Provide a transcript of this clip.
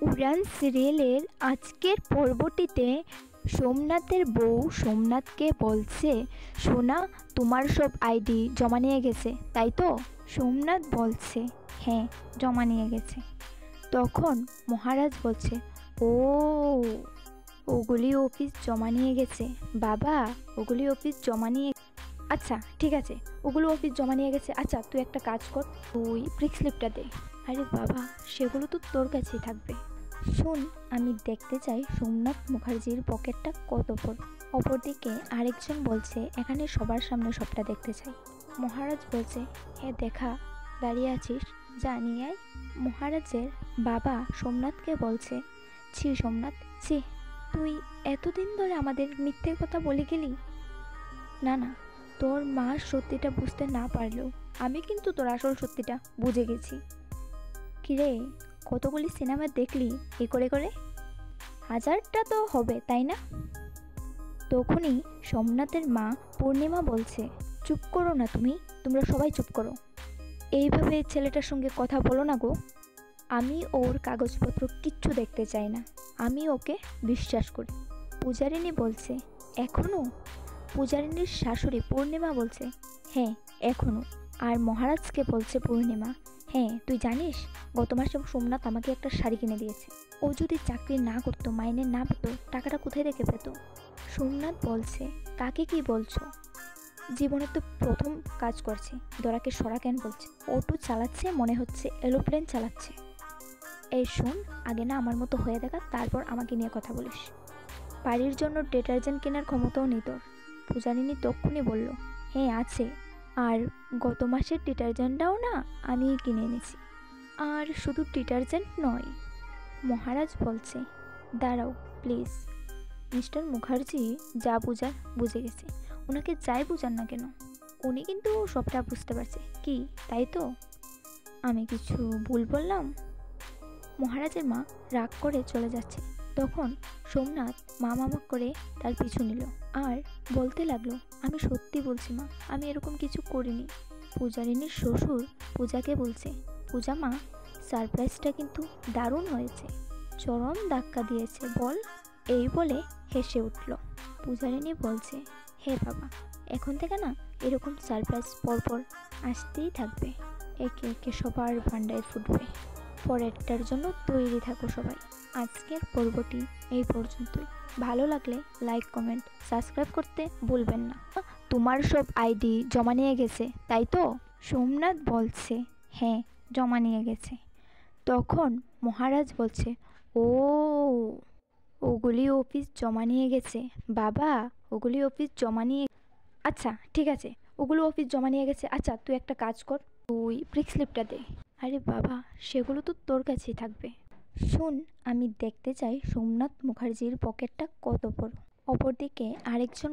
উড়ান সিরিয়ালের আজকের পর্বটিতে সোমনাথের বউ সোমনাথকে বলছে, সোনা তোমার সব আইডি জমা নিয়ে গেছে তাই তো? সোমনাথ বলছে, হ্যাঁ জমা নিয়ে গেছে। তখন মহারাজ বলছে, ও ওগুলি অফিস জমা নিয়ে গেছে বাবা, ওগুলি অফিস জমা নিয়ে, আচ্ছা ঠিক আছে ওগুলো অফিস জমা নিয়ে গেছে। আচ্ছা তুই একটা কাজ কর, তুই প্রিক স্লিপটা দে। আরে বাবা, সেগুলো তো তোর কাছেই থাকবে। শোন, আমি দেখতে চাই সোমনাথ মুখার্জির পকেটটা কত বড়। অপরদিকে আরেকজন বলছে, এখানে সবার সামনে সবটা দেখতে চাই। মহারাজ বলছে, হ্যাঁ দেখা, দাঁড়িয়ে আছিস, যা নিয়ে আয়। মহারাজের বাবা সোমনাথকে বলছে, ছি সোমনাথ, ছি, তুই এতদিন ধরে আমাদের মিথ্যে কথা বলে গেলি। না না, তোর মা সত্যিটা বুঝতে না পারলেও আমি কিন্তু তোর আসল সত্যিটা বুঝে গেছি। কিরে, কতগুলি সিনেমা দেখলি এ করে করে? 1000টা তো হবে তাই না? তখনই সোমনাথের মা পূর্ণিমা বলছে, চুপ করো না তুমি, তোমরা সবাই চুপ করো, এইভাবে ছেলেটার সঙ্গে কথা বলো না গো। আমি ওর কাগজপত্র কিচ্ছু দেখতে চাই না, আমি ওকে বিশ্বাস করি। পূজারিনী বলছে, এখনও? পূজারিনীর শাশুড়ি পূর্ণিমা বলছে, হ্যাঁ এখনও। আর মহারাজকে বলছে পূর্ণিমা, হ্যাঁ তুই জানিস গত মাসে সোমনাথ আমাকে একটা শাড়ি কিনে দিয়েছে। ও যদি চাকরি না করতো, মাইনে না পেত, টাকাটা কোথায় থেকে পেত? সোমনাথ বলছে, কাকে কি বলছো? জীবনে তো প্রথম কাজ করছে, দরাকে সরা কেন বলছে? অটো চালাচ্ছে, মনে হচ্ছে এরোপ্লেন চালাচ্ছে। এই শোন, আগে না আমার মতো হয়ে দেখা, তারপর আমাকে নিয়ে কথা বলিস। বাড়ির জন্য ডিটারজেন্ট কেনার ক্ষমতাও নেই তোর। পূজারিনী তক্ষুনি বলল, হ্যাঁ আছে, আর গত মাসের ডিটারজেন্টটাও না আমিই কিনে এনেছি। আর শুধু ডিটারজেন্ট নয়। মহারাজ বলছে, দাঁড়াও প্লিজ, মিস্টার মুখার্জি যা বুঝার বুঝে গেছে, ওনাকে যাই বুঝান না কেন উনি কিন্তু সবটা বুঝতে পারছে। কি তাই তো? আমি কিছু ভুল বললাম? মহারাজের মা রাগ করে চলে যাচ্ছে। তখন সোমনাথ মামা করে তার পিছু নিল আর বলতে লাগলো, আমি সত্যি বলছি মা, আমি এরকম কিছু করিনি। পূজারিনীর শ্বশুর পূজাকে বলছে, পূজা মা, সারপ্রাইজটা কিন্তু দারুণ হয়েছে, চরম ধাক্কা দিয়েছে বল। এই বলে হেসে উঠল। পূজারিনী বলছে, হে বাবা, এখন থেকে না এরকম সারপ্রাইজ পরপর আসতেই থাকবে, একে একে সবার ভান্ডায় ফুটবে। পরেরটার জন্য তৈরি থাকো সবাই। আজকের পর্বটি এই পর্যন্তই। ভালো লাগলে লাইক, কমেন্ট, সাবস্ক্রাইব করতে ভুলবেন না। তোমার সব আইডি জমা নিয়ে গেছে তাই তো? সোমনাথ বলছে, হ্যাঁ জমা নিয়ে গেছে। তখন মহারাজ বলছে, ও ওগুলি অফিস জমা নিয়ে গেছে বাবা, ওগুলি অফিস জমা নিয়ে, আচ্ছা ঠিক আছে ওগুলো অফিস জমা নিয়ে গেছে। আচ্ছা তুই একটা কাজ কর, তুই প্রিক স্লিপটা দে। আরে বাবা, সেগুলো তো তোর কাছেই থাকবে। শোন, আমি দেখতে চাই সোমনাথ মুখার্জির পকেটটা কত বড়। অপরদিকে আরেকজন